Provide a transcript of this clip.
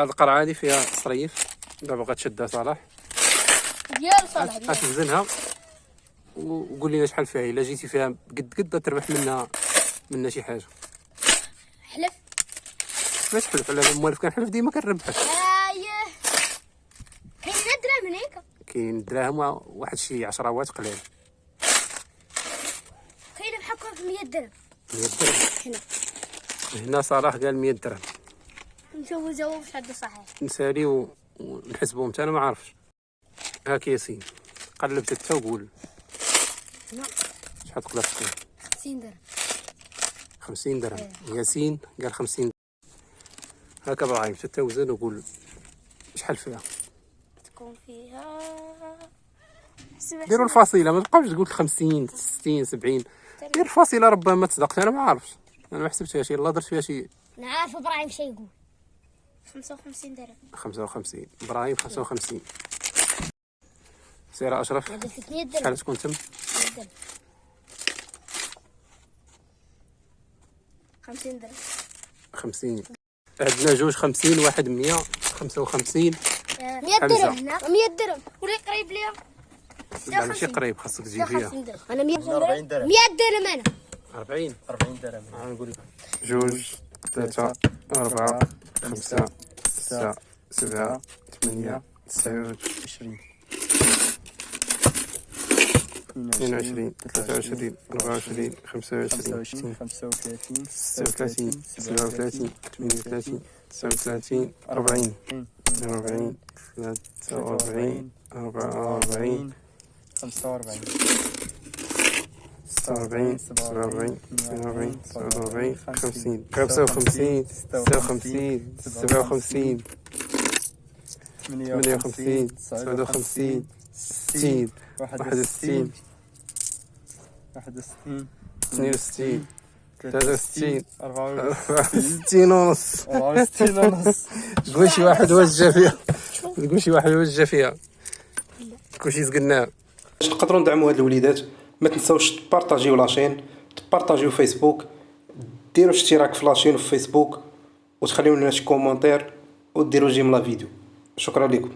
هاد القرعه هادي فيها صريف، دابا غتشدها صلاح ديال صالح ديال غتوزنها وقول لنا شحال فيها. الا جيتي فيها قد تربح منها شي حاجه. حلف. باش تحلف على موالف؟ كنحلف ديما كنربح. كاين الدراهم هناك، كاين الدراهم واحد شي 10 قليل. كاين بحال هكا 100 درهم 100 درهم هنا صلاح قال 100 درهم. نشوفو جاوب شحال صحيح. نسالي ونحسبهم حتى انا ما عارفش. هاك ياسين قلبت حتى وقول شحال تقدر تكون. 50 درهم 50 درهم. ياسين قال 50 درهم. هاك ابراهيم تتوزن وقول شحال فيها. تكون فيها ديروا الفاصله، ما تبقاوش تقول 50 60 70. دير الفاصله، ربما تصدقت انا ما عارفش، انا ما حسبتهاش. يلاه درت فيها شي. نعرف ابراهيم شي يقول 55 درهم 55. ابراهيم 55. سير اشرف قلت 100 درهم شحال تكون تم؟ 50 درهم 50. عندنا جوج 50 واحد 155. 100 درهم هنا 100 درهم ولي قريب ليا. لا ماشي قريب، خاصك تجي فيها. انا 40 درهم 100 درهم انا 40 درهم. نقول جوج 3 4 5 6 7 8 9 20 22 23 24 25 35 36 37 38 39 40 42 43 44 45 46 47 48 49 50 55 56 57 58 59 60 61 62 63 64 ونص. 64 ونص. تقول شي واحد وجه فيها، تقول شي واحد وجه فيها، كلشي زقناه. باش تقدروا ندعموا هاد الوليدات ما تنساوش تبارطاجيو لاشين، تبارطاجيو فيسبوك، ديروا اشتراك في لاشين وفي فيسبوك، وتخليو لنا شي كومونتير وديروا جيم لا فيديو. شكرا لكم.